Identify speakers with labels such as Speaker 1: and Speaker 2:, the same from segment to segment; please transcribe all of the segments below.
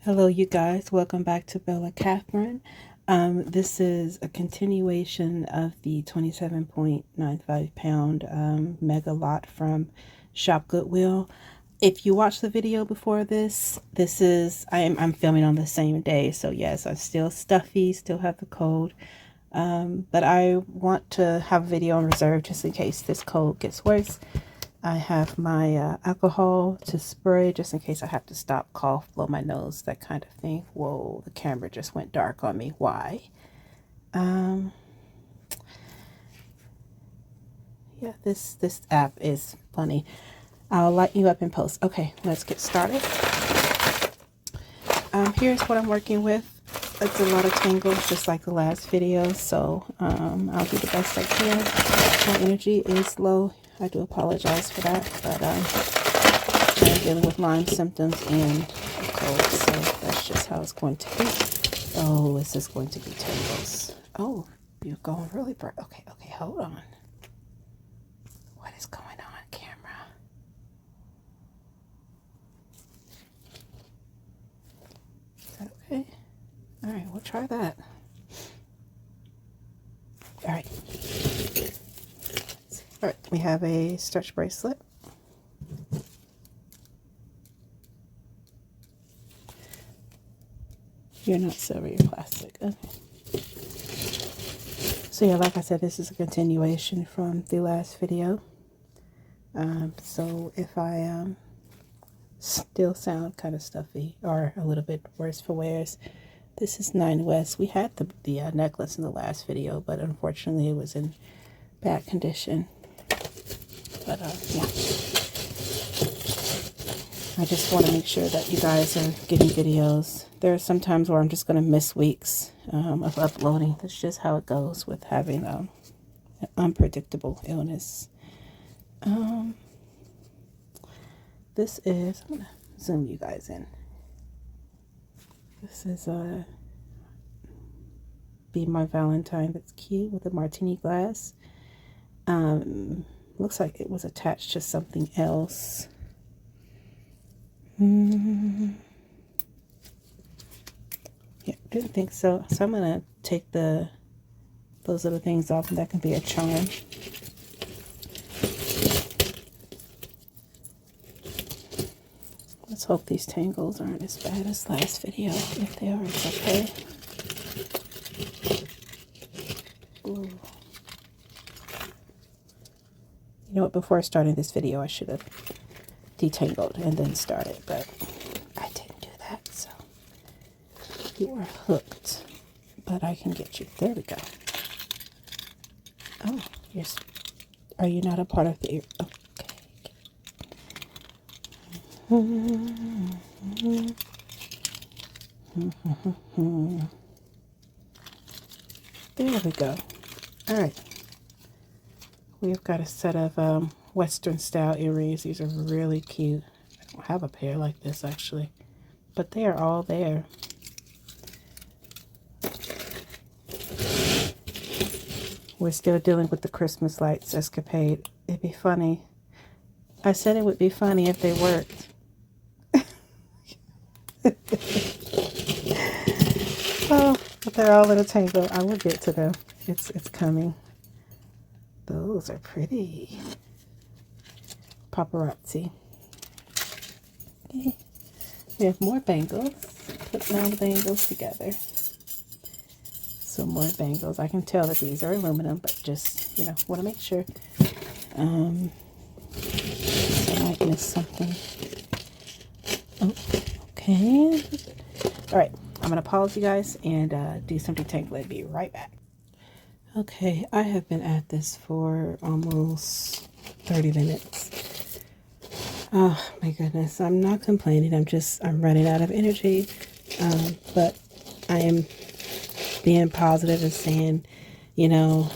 Speaker 1: Hello, you guys. Welcome back to Bella Catherine. This is a continuation of the 27.95 pound mega lot from Shop Goodwill. If you watched the video before this is I'm filming on the same day, so yes, I'm still stuffy, still have the cold. But I want to have a video on reserve just in case this cold gets worse. I have my alcohol to spray just in case I have to stop, cough, blow my nose, that kind of thing. Whoa, the camera just went dark on me. Why? Yeah, this app is funny. I'll light you up in post. Okay, let's get started. Here's what I'm working with. It's a lot of tangles, just like the last video, so I'll do the best I can. My energy is low. I do apologize for that, but I'm dealing with Lyme symptoms and a cold, so that's just how it's going to be. Oh, this is going to be tangles. Oh, you're going really bright. Okay, hold on. What is going on, camera? Is that okay? All right, we'll try that. All right. All right, we have a stretch bracelet. You're not silver, you're plastic. Okay. So yeah, like I said, this is a continuation from the last video. So if I still sound kind of stuffy or a little bit worse for wears, this is 9 West. We had the necklace in the last video, but unfortunately it was in bad condition. But yeah, I just want to make sure that you guys are getting videos. There are some times where I'm just going to miss weeks of uploading. That's just how it goes with having an unpredictable illness. This is, I'm going to zoom you guys in. This is a Be My Valentine. That's cute with a martini glass. Looks like it was attached to something else. Yeah, didn't think so. So I'm gonna take those little things off, and that can be a charm. Let's hope these tangles aren't as bad as last video. If they are, it's okay. Ooh. You know what, before starting this video, I should have detangled and then started, but I didn't do that, so you are hooked, but I can get you. There we go. Oh, are you not a part of the ear? Okay. There we go. All right. We've got a set of Western style earrings. These are really cute. I don't have a pair like this actually, but they are all there. We're still dealing with the Christmas lights escapade. It'd be funny. I said it would be funny if they worked. Oh, but they're all in a tangle. I will get to them. It's coming. Those are pretty. Paparazzi. Okay. We have more bangles. Putting all the bangles together. Some more bangles. I can tell that these are aluminum, but just, you know, want to make sure. I might miss something. Oh, okay. All right. I'm going to pause you guys and do some detangling. Be right back. Okay, I have been at this for almost 30 minutes. Oh my goodness, I'm not complaining. I'm running out of energy. But I am being positive and saying, you know,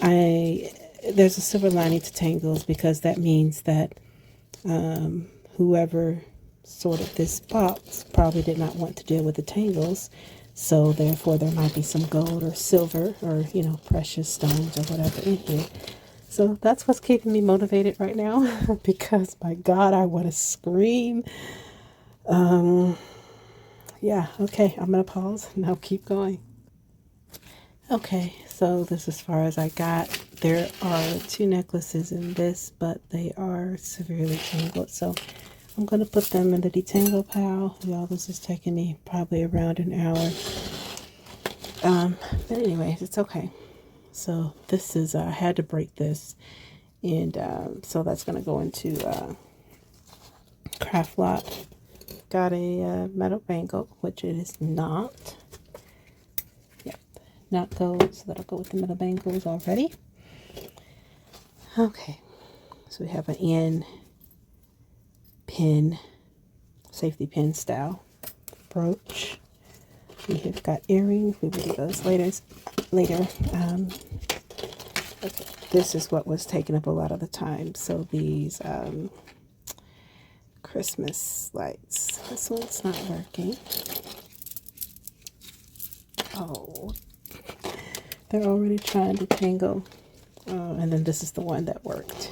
Speaker 1: there's a silver lining to tangles, because that means that whoever sorted this box probably did not want to deal with the tangles. So therefore there might be some gold or silver or, you know, precious stones or whatever in here. So that's what's keeping me motivated right now, because my God, I want to scream. Yeah, okay, I'm gonna pause and I'll keep going. Okay, so this is as far as I got. There are 2 necklaces in this, but they are severely tangled, so I'm gonna put them in the detangle pile. Y'all, this is taking me probably around an hour. But anyways, it's okay. So this is, I had to break this, and so that's gonna go into craft lot. Got a metal bangle, which it is not. Yep, not gold, so that'll go with the metal bangles already. Okay, so we have an end pin, safety pin style brooch. We have got earrings. We will do those later. Okay, this is what was taking up a lot of the time. So these Christmas lights. This one's not working. Oh, they're already trying to tangle. And then this is the one that worked.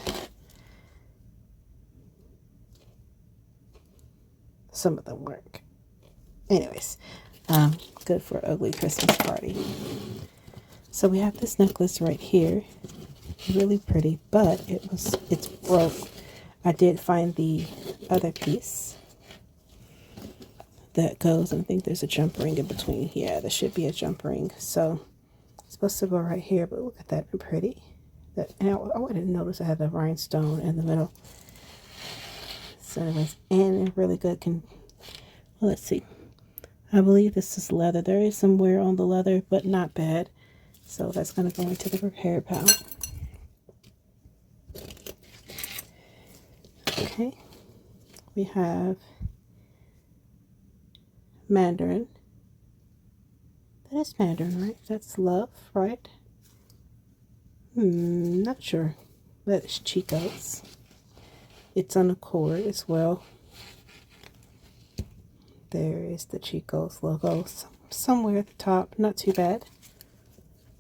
Speaker 1: Some of them work. Anyways, good for an ugly Christmas party. So we have this necklace right here. Really pretty, but it's broke. I did find the other piece that goes, and I think there's a jump ring in between. Yeah, there should be a jump ring. So it's supposed to go right here, but look at that, pretty. That, and I didn't notice I had the rhinestone in the middle. So anyways, and really good well, let's see. I believe this is leather. There is some wear on the leather, but not bad. So that's going to go into the repair pile. Okay. We have Mandarin. That is Mandarin, right? That's love, right? Not sure. That is Chico's. It's on a cord as well. There is the Chico's logo somewhere at the top. Not too bad.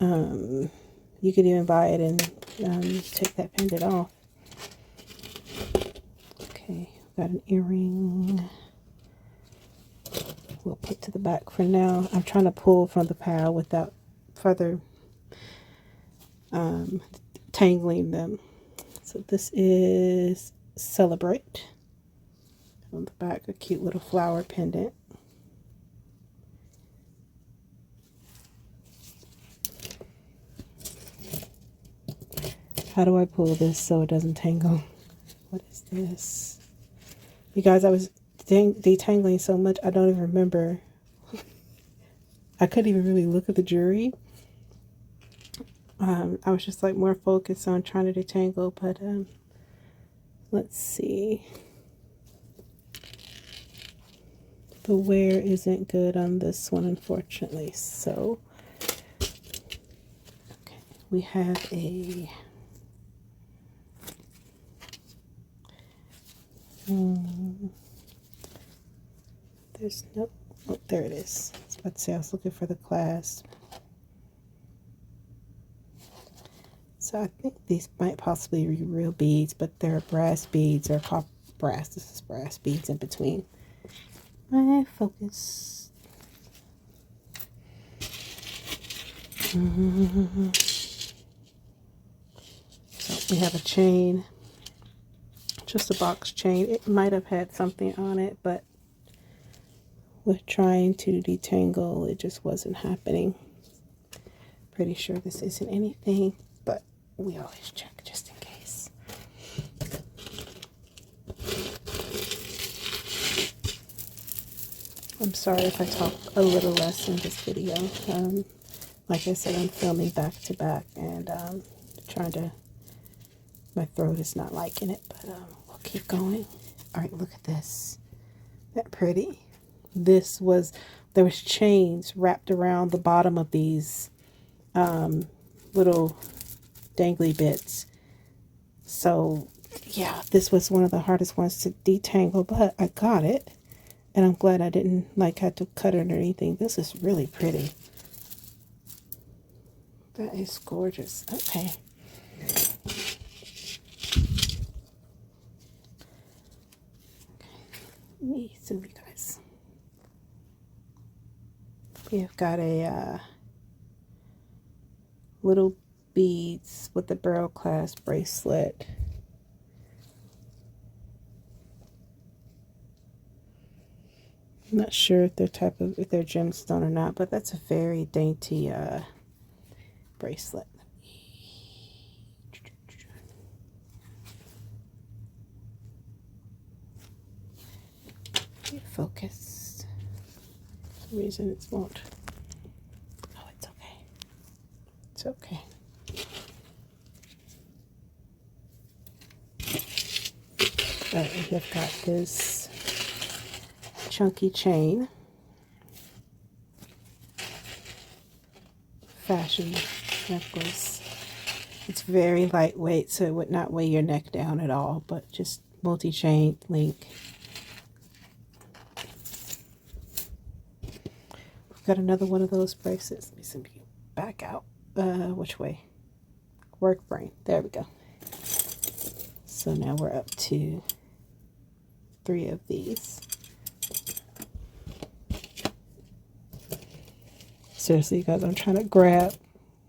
Speaker 1: You could even buy it and take that pendant off. Okay, got an earring. We'll put to the back for now. I'm trying to pull from the pile without further tangling them. So this is Celebrate. On the back, a cute little flower pendant. How do I pull this so it doesn't tangle? What is this? You guys, I was detangling so much, I don't even remember. I couldn't even really look at the jewelry. I was just like more focused on trying to detangle, but let's see. The wear isn't good on this one, unfortunately. So, okay, we have a there's no, oh, there it is. I was about to say I was looking for the clasp. So I think these might possibly be real beads, but they're brass beads or copper brass. This is brass beads in between. My focus. So we have a chain, just a box chain. It might have had something on it, but with trying to detangle, it just wasn't happening. Pretty sure this isn't anything, but we always check just in case. I'm sorry if I talk a little less in this video. Like I said, I'm filming back to back and trying to, my throat is not liking it, but we'll keep going. All right, look at this. Isn't that pretty? This was, there was chains wrapped around the bottom of these little dangly bits. So yeah, this was one of the hardest ones to detangle, but I got it. And I'm glad I didn't like have to cut it or anything. This is really pretty. That is gorgeous. Okay. Let me zoom you guys guys. We have got a little beads with the barrel clasp bracelet. I'm not sure if they're gemstone or not, but that's a very dainty bracelet. Focus. For some reason it won't. Oh, it's okay. It's okay. Alright, we have got this chunky chain. Fashion necklace. It's very lightweight, so it would not weigh your neck down at all, but just multi-chain link. Got another one of those bracelets. Let me see if you back out. Which way? Work brain. There we go. So now we're up to 3 of these. Seriously, you guys, I'm trying to grab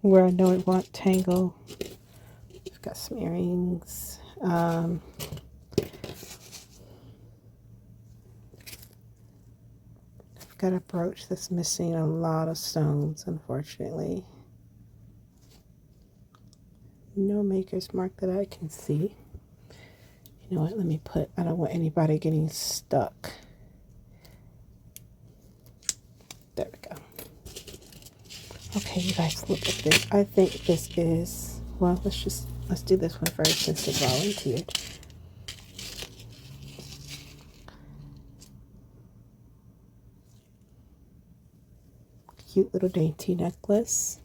Speaker 1: where I know it won't tangle. We've got some earrings. Got a brooch that's missing a lot of stones, unfortunately. No maker's mark that I can see. You know what? Let me put, I don't want anybody getting stuck. There we go. Okay, you guys, look at this. I think this is, well, let's do this one first since it volunteered. Cute little dainty necklace.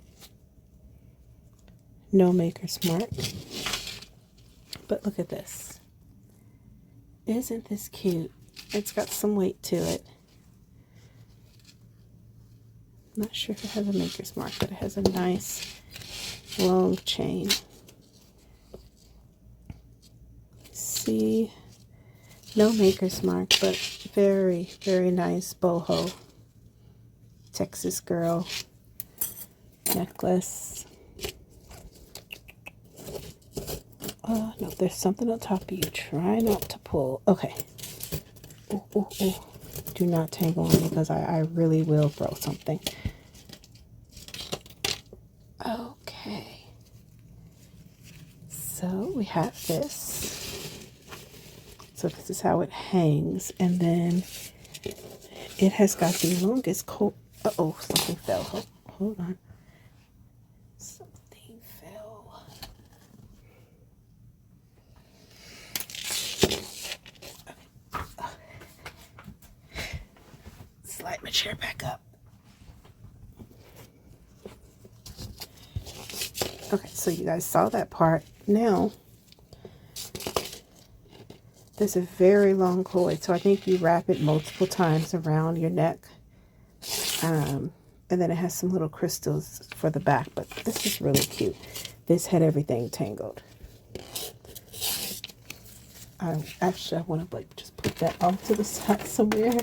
Speaker 1: No maker's mark. But look at this. Isn't this cute? It's got some weight to it. I'm not sure if it has a maker's mark, but it has a nice long chain. See? No maker's mark, but very, very nice boho. Texas girl necklace. No, there's something on top of you. Try not to pull. Okay. Ooh, ooh, ooh. Do not tangle on me because I really will throw something. Okay. So we have this. So this is how it hangs. And then it has got the longest coat. Uh-oh, something fell. Hold on. Something fell. Okay. Slide my chair back up. Okay, so you guys saw that part. Now, there's a very long cord, so I think you wrap it multiple times around your neck. And then it has some little crystals for the back, but this is really cute. This had everything tangled. Actually, I want to like just put that off to the side somewhere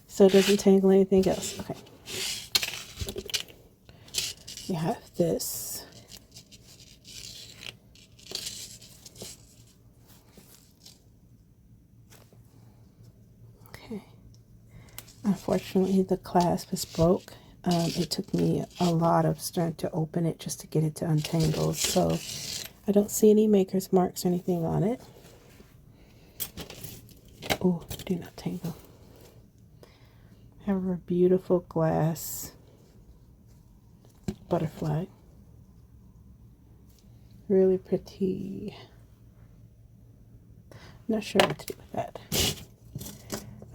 Speaker 1: so it doesn't tangle anything else. Okay. You have this. Okay. Unfortunately, the clasp is broke. It took me a lot of strength to open it just to get it to untangle. So I don't see any maker's marks or anything on it. Oh, do not tangle. Have a beautiful glass butterfly. Really pretty. Not sure what to do with that.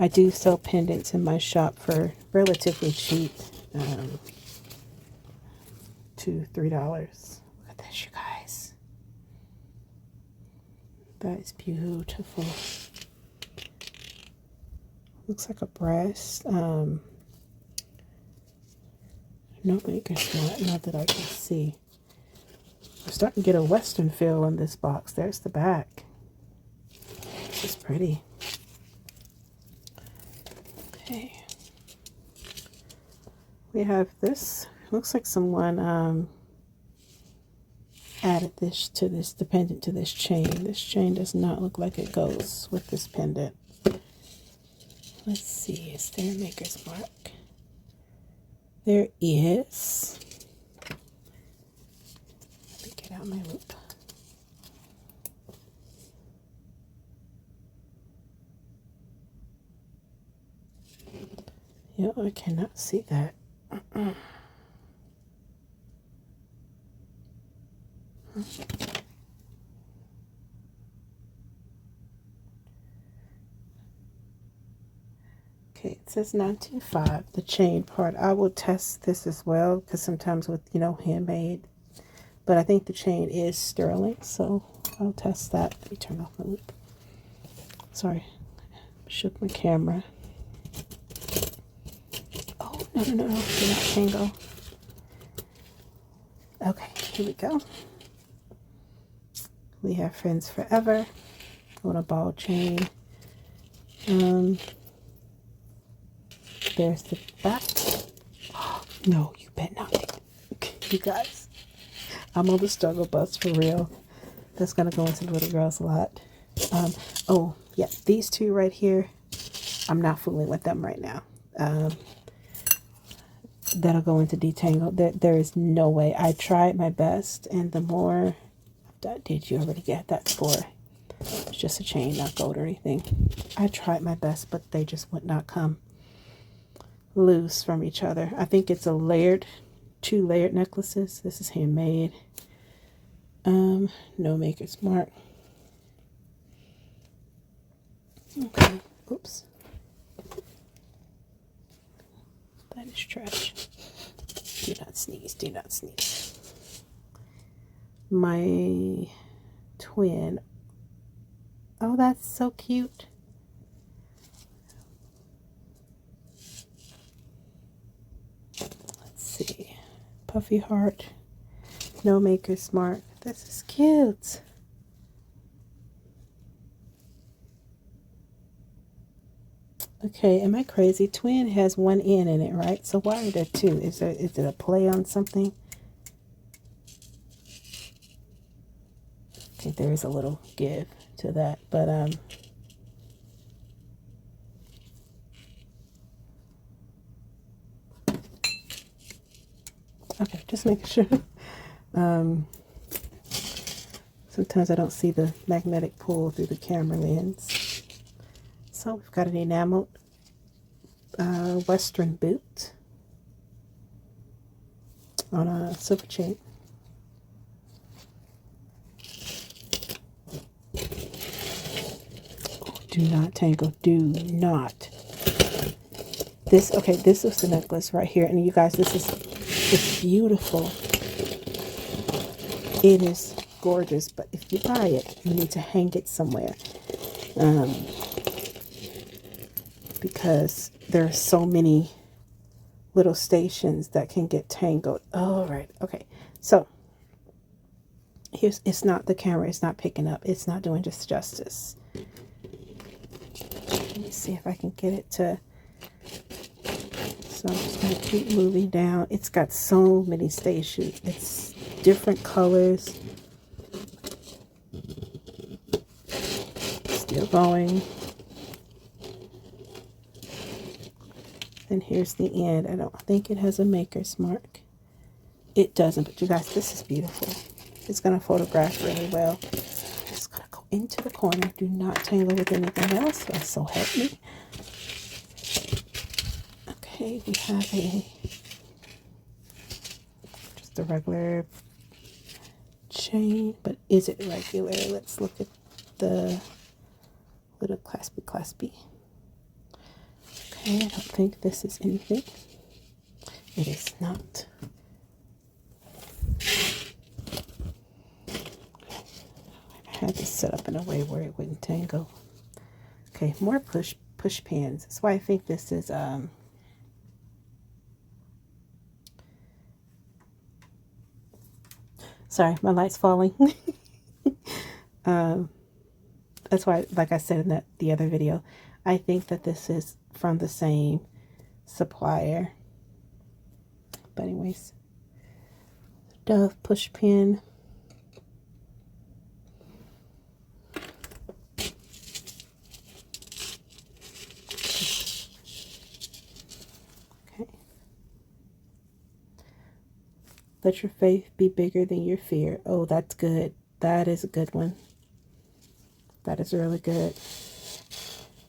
Speaker 1: I do sell pendants in my shop for relatively cheap. $2 to $3. Look at this, you guys. That is beautiful. Looks like a brass. No maker's mark, not that I can see. I'm starting to get a Western feel in this box. There's the back. It's pretty. Okay. We have this. Looks like someone added this to this dependent to this chain. This chain does not look like it goes with this pendant. Let's see, is there a maker's mark? There is. Let me get out my loop. Yeah, I cannot see that. Okay, it says 925, the chain part. I will test this as well because sometimes with, you know, handmade. But I think the chain is sterling, so I'll test that. Let me turn off my loop. Sorry, shook my camera. Oh, no, do not tangle. Okay, here we go. We have Friends Forever on a ball chain. There's the back. Oh, no, you bet not. You guys, I'm on the struggle bus for real. That's gonna go into the little girls a lot. Oh yeah, these two right here, I'm not fooling with them right now. That'll go into detangle. There is no way. I tried my best, and the more did you already get that for? It's just a chain, not gold or anything. I tried my best, but they just would not come loose from each other. I think it's a layered, 2 layered necklaces. This is handmade. No maker's mark. Okay. Oops. That is trash. Do not sneeze. Do not sneeze. My twin. Oh, that's so cute. Let's see. Puffy heart. No maker's mark. This is cute. Okay, am I crazy? Twin has 1 N in it, right? So why are there 2? Is it a play on something? I think there is a little give to that, but okay, just making sure. Sometimes I don't see the magnetic pull through the camera lens. So we've got an enameled Western boot on a silver chain. Oh, do not tangle. Do not. This, okay, this is the necklace right here. And you guys, it's beautiful. It is gorgeous, but if you buy it, you need to hang it somewhere. Because there are so many little stations that can get tangled. All right. Okay. So here's, it's not the camera. It's not picking up. It's not doing just justice. Let me see if I can get it to. So I'm just going to keep moving down. It's got so many stations. It's different colors. Still going. And here's the end. I don't think it has a maker's mark. It doesn't, but you guys, this is beautiful. It's going to photograph really well. It's going to go into the corner. Do not tangle with anything else. So help me. Okay, we have just a regular chain, but is it regular? Let's look at the little claspy. Okay, I don't think this is anything. It is not. I had this set up in a way where it wouldn't tangle. Okay, more push pins. That's why I think this is sorry, my light's falling. That's why, like I said in the other video, I think that this is from the same supplier. But anyways, Dove push pin. Okay. Let your faith be bigger than your fear. Oh, that's good. That is a good one. That is really good.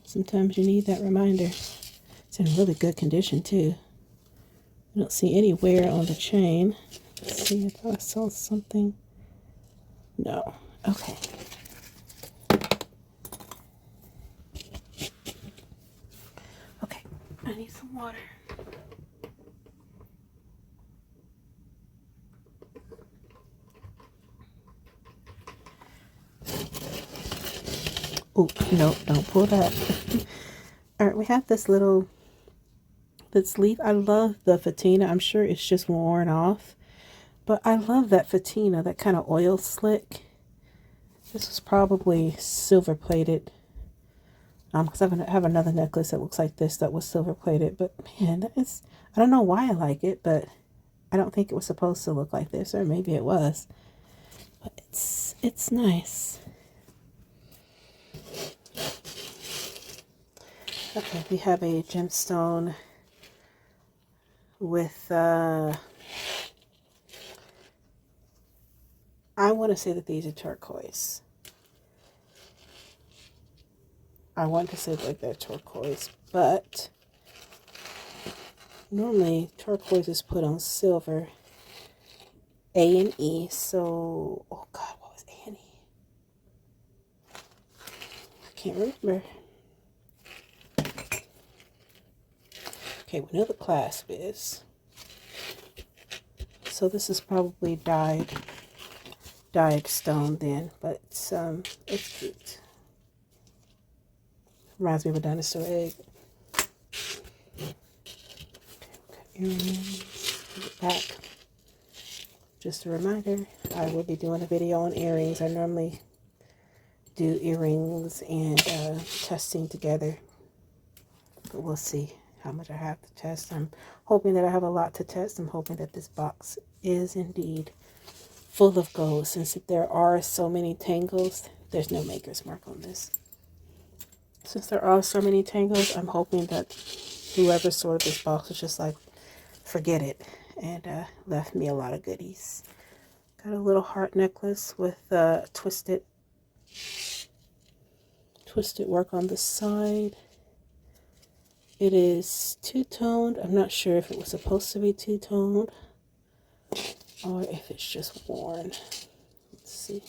Speaker 1: Sometimes you need that reminder. It's in really good condition too. I don't see any wear on the chain. Let's see if I saw something. No. Okay. Okay. I need some water. Oh, no, don't pull that. All right, we have this leaf. I love the patina. I'm sure it's just worn off, but I love that patina, that kind of oil slick. This was probably silver plated. Because I have another necklace that looks like this that was silver plated, but man, I don't know why I like it, but I don't think it was supposed to look like this, or maybe it was, but it's nice. Okay, we have a gemstone with, I want to say that these are turquoise. I want to say like they're turquoise, but normally turquoise is put on silver, A and E, so, oh God, what was A and E? I can't remember. Okay, we know the clasp is. So this is probably dyed stone then, but it's cute. Reminds me of a dinosaur egg. Okay, earrings. Put it back. Just a reminder, I will be doing a video on earrings. I normally do earrings and testing together, but we'll see how much I have to test. I'm hoping that I have a lot to test. I'm hoping that this box is indeed full of gold. Since there are so many tangles, there's no maker's mark on this. Since there are so many tangles, I'm hoping that whoever sorted this box was just like, forget it, and left me a lot of goodies. Got a little heart necklace with twisted work on the side. It is two-toned. I'm not sure if it was supposed to be two-toned or if it's just worn. Let's see.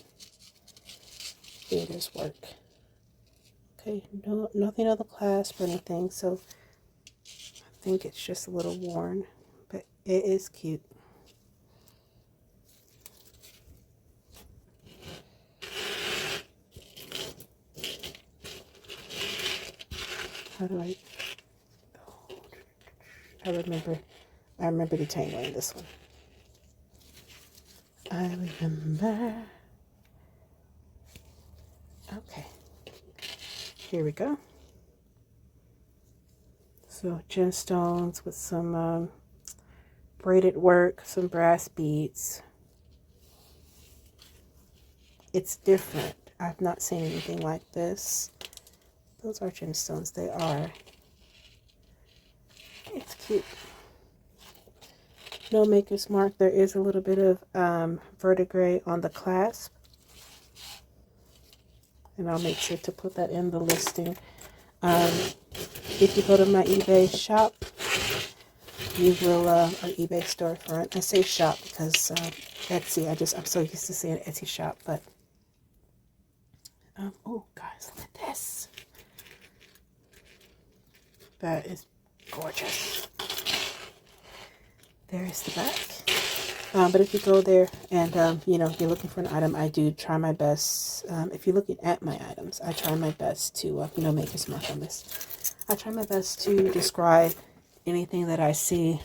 Speaker 1: Here, there's work. Okay, no, nothing on the clasp or anything, so I think it's just a little worn, but it is cute. How do I remember detangling this one. I remember. Okay. Here we go. So gemstones with some braided work, some brass beads. It's different. I've not seen anything like this. Those are gemstones. They are. It's cute. No maker's mark. There is a little bit of verdigris on the clasp. And I'll make sure to put that in the listing. If you go to my eBay shop, you will, or eBay storefront. I say shop because Etsy, I'm so used to saying Etsy shop, but, oh guys, look at this. That is gorgeous. There is the back. But if you go there and, you know, you're looking for an item, I do try my best. If you're looking at my items, I try my best to, you know, make a mark on this. I try my best to describe anything that I see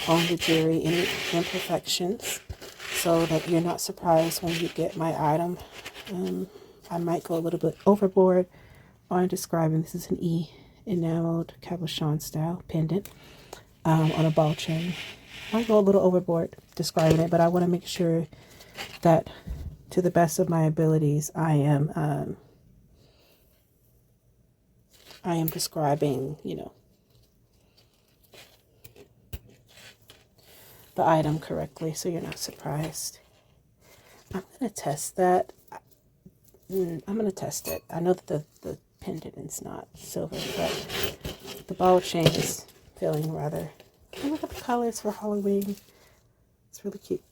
Speaker 1: on the jewelry, any imperfections, so that you're not surprised when you get my item. I might go a little bit overboard on describing this is an E enameled cabochon style pendant on a ball chain. I go a little overboard describing it, but I want to make sure that to the best of my abilities, I am describing, you know, the item correctly, so you're not surprised. I'm going to test that. I'm going to test it. I know that the pendant is not silver, but the ball chain is feeling rather... Oh, look at the colors for Halloween. It's really cute.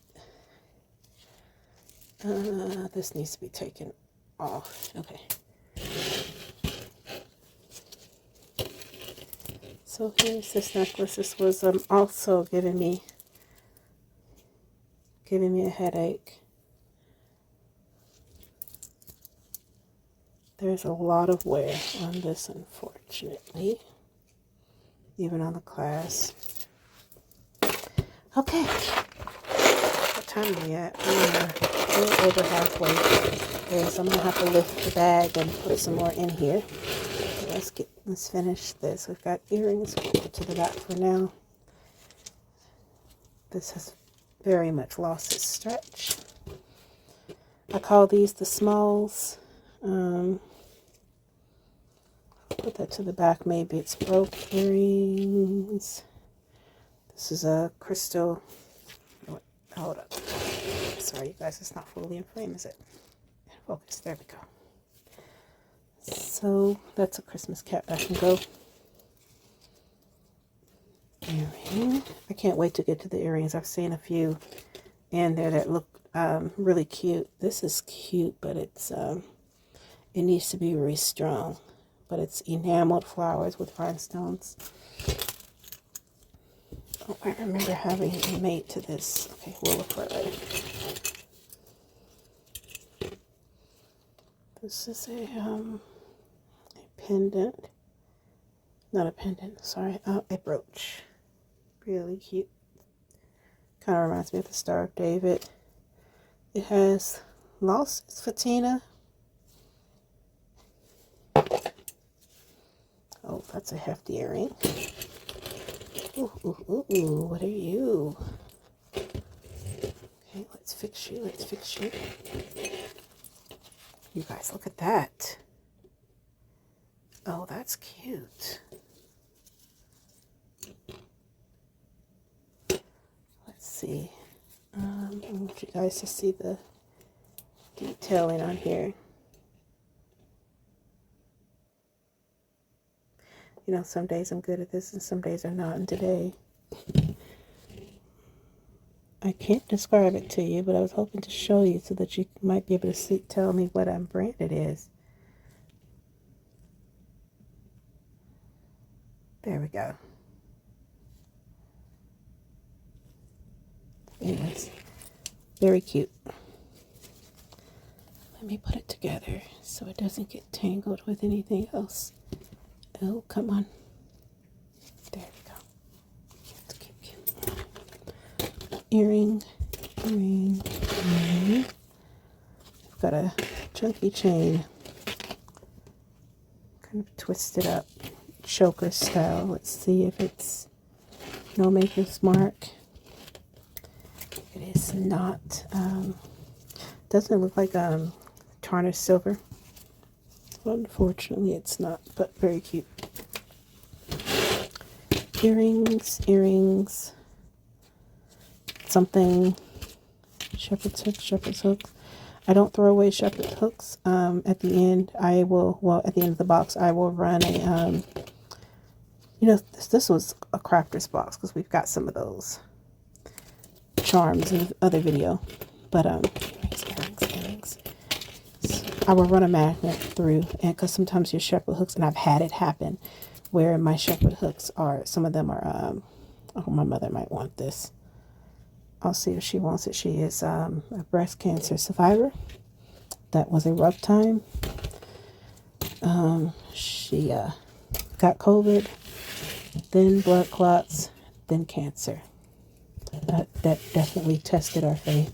Speaker 1: This needs to be taken off. Okay. So here's this necklace. This was also giving me a headache. There's a lot of wear on this, unfortunately, even on the clasp. Okay, what time are we at? We're a little over halfway there, so I'm gonna have to lift the bag and put some more in here. Let's finish this. We've got earrings. We'll put to the back for now. This has very much lost its stretch. I call these the smalls. Put that to the back. Maybe it's broke earrings. This is a crystal. Hold up. Sorry, you guys, it's not fully in frame, is it? Focus. There we go. So that's a Christmas cap that can go. Earring. I can't wait to get to the earrings. I've seen a few in there that look really cute. This is cute, but it's it needs to be restrung. But it's enameled flowers with rhinestones. Oh, I remember having a mate to this. Okay, we'll look for it later. This is a pendant. Not a pendant, sorry. A brooch. Really cute. Kind of reminds me of the Star of David. It has lost its patina. Oh, that's a hefty earring. Ooh, ooh, ooh, what are you? Okay, let's fix you, let's fix you. You guys, look at that. Oh, that's cute. Let's see. I want you guys to see the detailing on here. You know, some days I'm good at this and some days I'm not. And today, I can't describe it to you, but I was hoping to show you so that you might be able to see, tell me what brand it is. There we go. Anyways, very cute. Let me put it together so it doesn't get tangled with anything else. Oh, come on. There we go. It's cute, cute. Earring, earring, earring. I've got a chunky chain. Kind of twisted up. Choker style. Let's see if it's no maker's mark. It is not. Doesn't look like tarnished silver. Unfortunately, it's not, but very cute. Earrings, earrings. Something. Shepherd's hooks. I don't throw away shepherd's hooks. At the end, I will. Well, at the end of the box, I will run a. You know, this was a crafter's box because we've got some of those charms in the other video. But earrings. I will run a magnet through, and because sometimes your shepherd hooks, and I've had it happen where my shepherd hooks are, some of them are, oh, my mother might want this. I'll see if she wants it. She is a breast cancer survivor. That was a rough time. She got COVID, then blood clots, then cancer. That definitely tested our faith.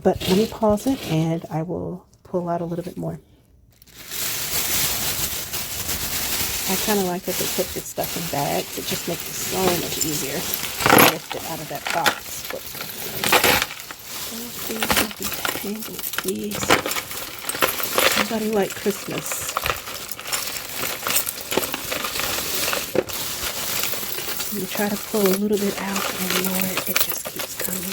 Speaker 1: But let me pause it, and I will pull out a little bit more. I kind of like that they put this stuff in bags. It just makes it so much easier to lift it out of that box. Please. Somebody like Christmas. You try to pull a little bit out, and Lord, it just keeps coming.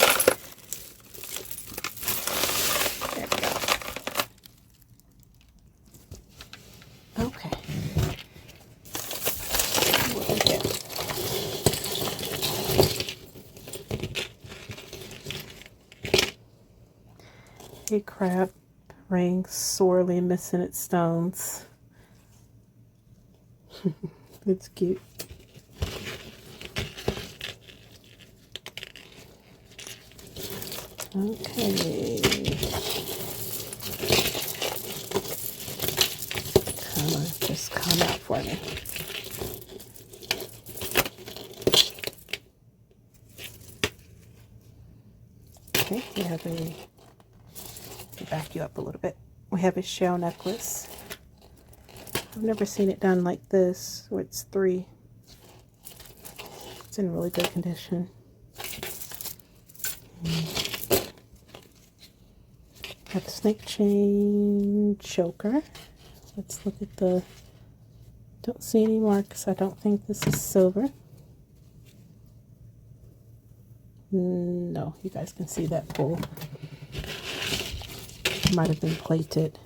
Speaker 1: There we go. Okay. What we get? A crab ring sorely missing its stones. It's cute. Okay. Come on, just come out for me. Okay, we have a, back you up a little bit. We have a shell necklace. I've never seen it done like this, where it's 3. It's in really good condition. Have a snake chain choker. Let's look at the, don't see any marks. I don't think this is silver. No, you guys can see that pull. Might have been plated.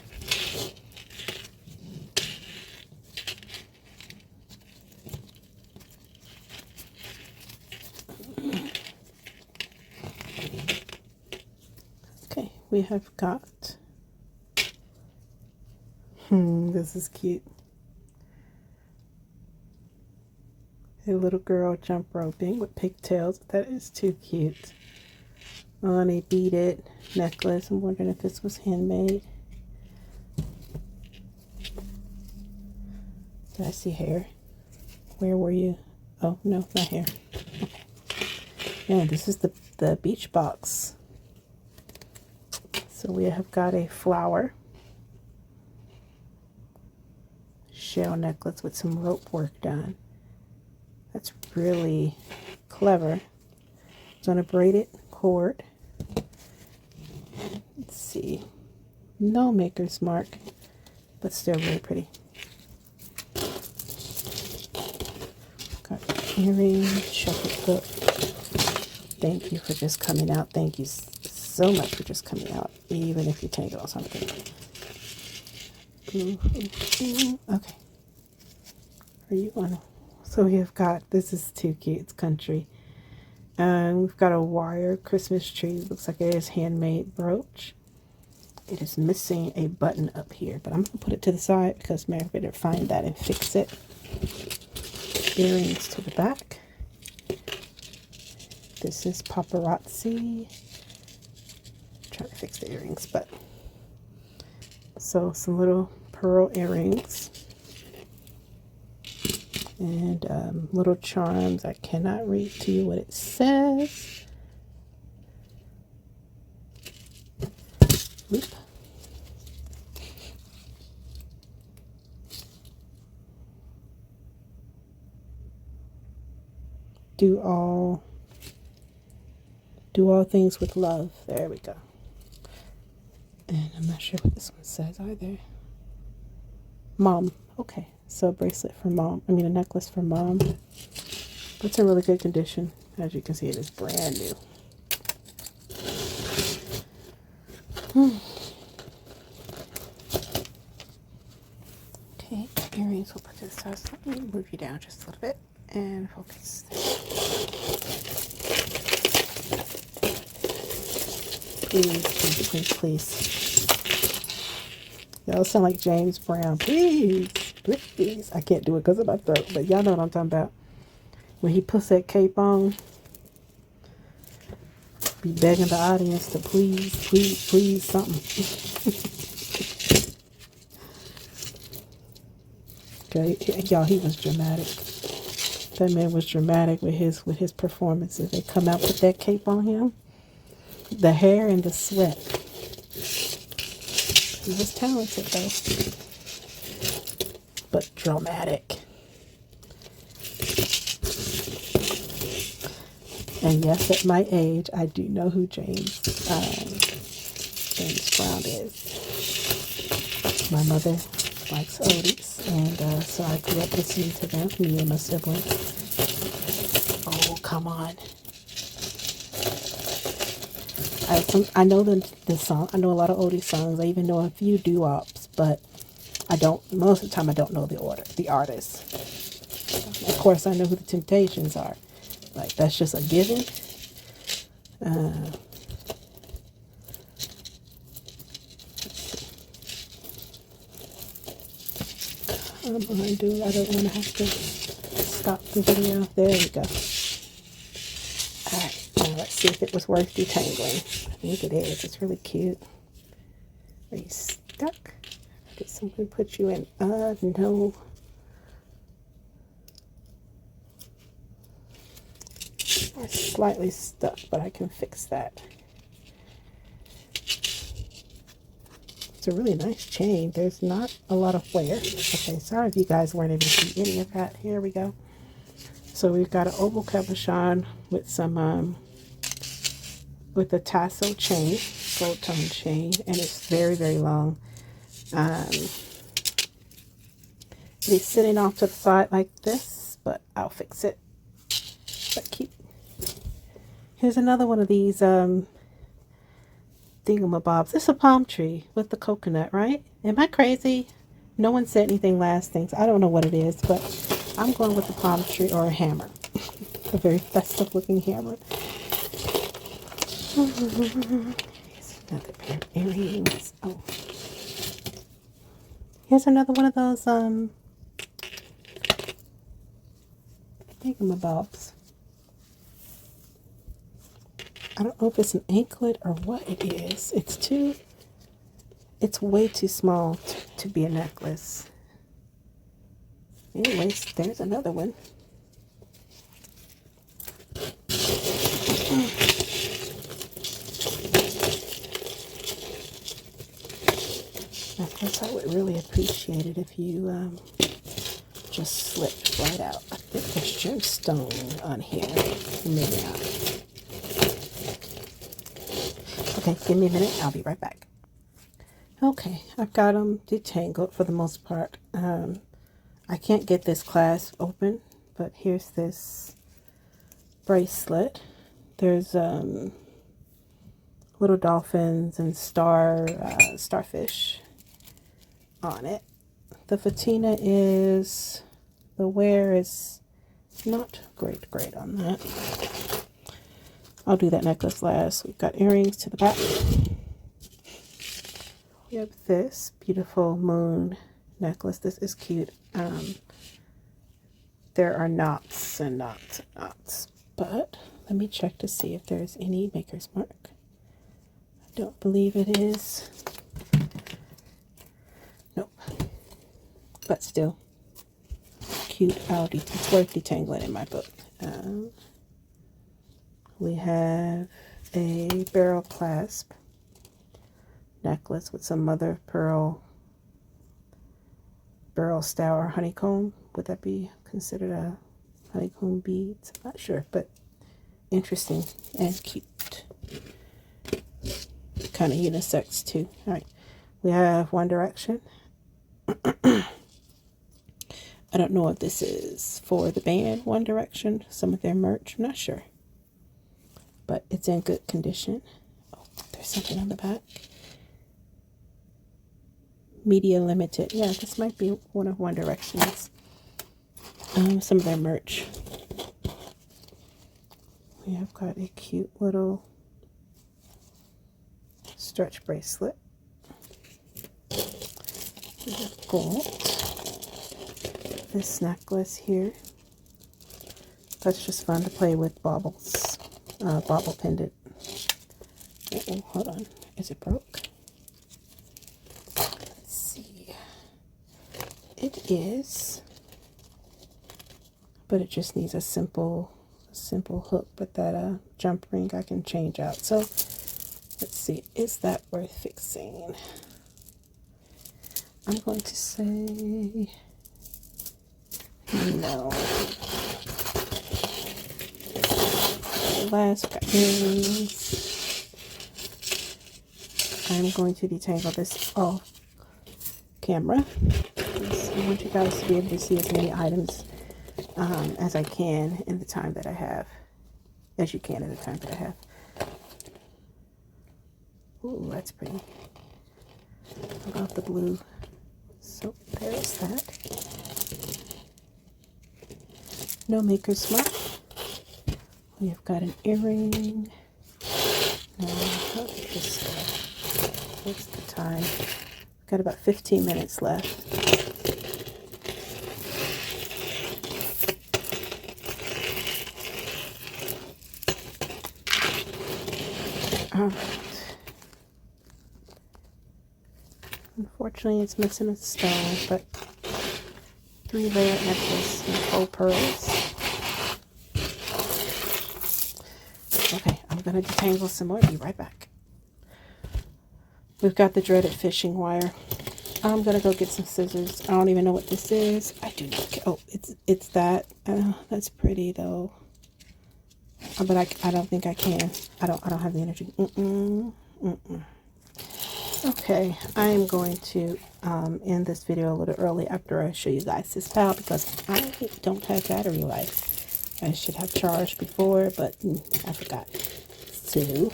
Speaker 1: Okay, we have got, this is cute. A little girl jump roping with pigtails. That is too cute. On a beaded necklace. I'm wondering if this was handmade. Did I see hair? Where were you? Oh, no, not hair. Okay. Yeah, this is the beach box. So we have got a flower shell necklace with some rope work done. That's really clever. It's on a braided cord. Let's see. No maker's mark, but still really pretty. Got earrings, shuffle hook. Thank you for just coming out. Thank you so much for just coming out, even if you tangle or something. Okay. Are you on? So we have got, this is too cute. It's country. And we've got a wire Christmas tree. Looks like it is handmade brooch. It is missing a button up here, but I'm going to put it to the side because Mary better find that and fix it. Earrings to the back. This is paparazzi. Trying to fix the earrings, but so some little pearl earrings. And little charms. I cannot read to you what it says. Oop. Do all things with love. There we go. And I'm not sure what this one says either. Mom. Okay. So a bracelet for mom. I mean a necklace for mom. It's in really good condition. As you can see, it is brand new. Okay, earrings. We'll put this aside. Let me move you down just a little bit and focus. Please. Y'all sound like James Brown. Please. I can't do it because of my throat, but y'all know what I'm talking about. When he puts that cape on, be begging the audience to please something. Okay, y'all, he was dramatic. That man was dramatic with his performances. They come out with that cape on him, the hair and the sweat. He was talented though, but dramatic. And yes, at my age, I do know who James Brown is. My mother likes oldies, and so I grew up listening to them, me and my siblings. Oh, come on. I know the song. I know a lot of oldie songs. I even know a few doo-wops, but most of the time I don't know the artist. Of course, I know who the Temptations are. Like, that's just a given. Come on, dude. I don't want to have to stop the video. There we go. Alright, now let's see if it was worth detangling. I think it is. It's really cute. Are you stuck? Did someone put you in? No. I'm slightly stuck, but I can fix that. It's a really nice chain. There's not a lot of wear. Okay, sorry if you guys weren't able to see any of that. Here we go. So we've got an oval cabochon with some with a tassel chain, gold tone chain, and it's very, very long. It's sitting off to the side like this, but I'll fix it. But cute. Here's another one of these thingamabobs. It's a palm tree with the coconut, right? Am I crazy? No one said anything last thing, so I don't know what it is, but I'm going with the palm tree or a hammer. A very festive looking hammer. Here's another pair of earrings. Oh. Here's another one of those thingamabobs. I don't know if it's an anklet or what it is. It's way too small to be a necklace. Anyways, there's another one. Necklace, I would really appreciate it if you just slipped right out. I think there's gemstone on here. Maybe not. Okay, give me a minute. I'll be right back. Okay, I've got them detangled for the most part. I can't get this clasp open, but here's this bracelet. There's little dolphins and starfish on it. The patina is, the wear is not great on that. I'll do that necklace last. We've got earrings to the back. We have this beautiful moon necklace. This is cute. There are knots and knots and knots, but let me check to see if there's any maker's mark. I don't believe it is. Nope. But still, cute. It's worth detangling in my book. We have a barrel clasp necklace with some mother of pearl barrel style or honeycomb. Would that be considered a honeycomb beads? I'm not sure, but interesting and cute. Kind of unisex too. All right, we have One Direction. I don't know if this is for the band One Direction, some of their merch, I'm not sure, but it's in good condition. Oh, there's something on the back. Media Limited. Yeah, this might be one of One Direction's. Some of their merch. We have got a cute little stretch bracelet. We have gold. This necklace here. That's just fun to play with baubles. Bauble pendant. Oh, hold on. Is it broke? Let's see. It is. But it just needs a simple hook. But that jump ring I can change out. So let's see. Is that worth fixing? I'm going to say no. last, we got earrings. I'm going to detangle this off camera. I want you guys to be able to see as many items as I can in the time that I have. As you can in the time that I have. Ooh, that's pretty. I love the blue. So there's that. No Maker's Mark. We have got an earring. Now, what's the time? Got about 15 minutes left. All right. Unfortunately, it's missing a stone, but 3-layer necklace and faux pearls. Okay, I'm going to detangle some more. Be right back. We've got the dreaded fishing wire. I'm going to go get some scissors. I don't even know what this is. I do not care. Oh, it's that. That's pretty, though. But I don't think I can. I don't have the energy. Okay, I am going to end this video a little early after I show you guys this towel because I don't have battery life. I should have charged before, but I forgot. So,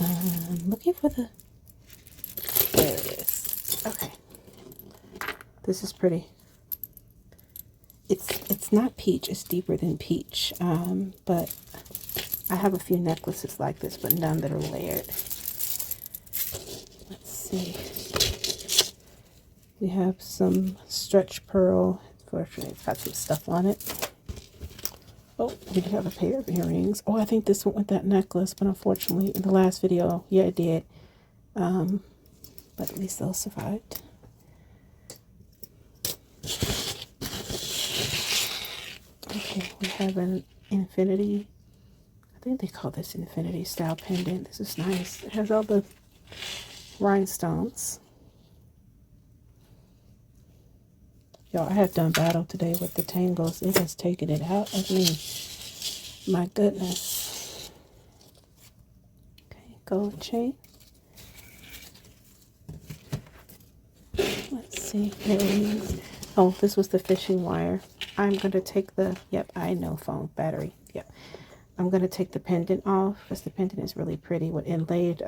Speaker 1: I'm looking for the... There it is. Okay. This is pretty. It's not peach. It's deeper than peach. But I have a few necklaces like this, but none that are layered. Let's see. We have some stretch pearl. Unfortunately, it's got some stuff on it. Oh, we do have a pair of earrings. Oh, I think this went with that necklace, but unfortunately, in the last video, yeah, it did. But at least those survived. Okay, we have an infinity. I think they call this infinity style pendant. This is nice. It has all the rhinestones. Y'all, I have done battle today with the tangles. It has taken it out of me. My goodness. Okay, gold chain. Let's see. Earrings. Oh, this was the fishing wire. I'm going to take the... Yep, I know phone battery. Yep. I'm going to take the pendant off because the pendant is really pretty with inlaid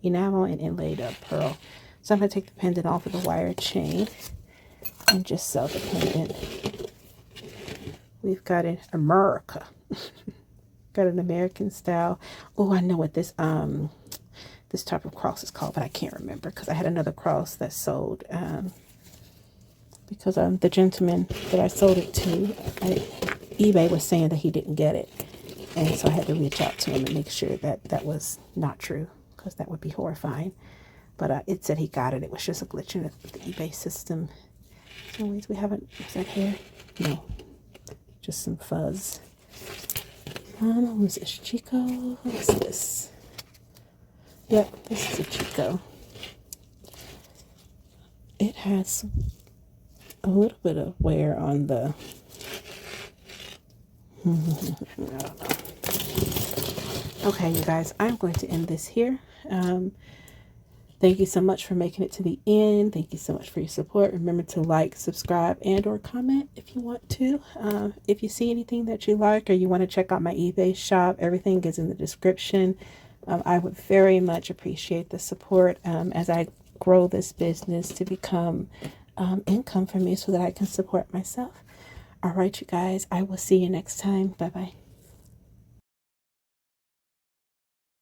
Speaker 1: enamel and inlaid pearl. So I'm going to take the pendant off of the wire chain and just sell the pendant. We've got an America. Got an American style. Oh, I know what this this type of cross is called, but I can't remember because I had another cross that sold. Because the gentleman that I sold it to, eBay was saying that he didn't get it. And so I had to reach out to him and make sure that that was not true, because that would be horrifying. But it said he got it. It was just a glitch in the eBay system. So anyways, we haven't... Is that hair? No. Just some fuzz. Who's this? Chico? What's this? Yep, this is a Chico. It has a little bit of wear on the... I don't know. Okay, you guys, I'm going to end this here. Thank you so much for making it to the end. Thank you so much for your support. Remember to like, subscribe, and or comment if you want to. If you see anything that you like or you want to check out my eBay shop, everything is in the description. I would very much appreciate the support as I grow this business to become income for me so that I can support myself. All right, you guys, I will see you next time. Bye-bye.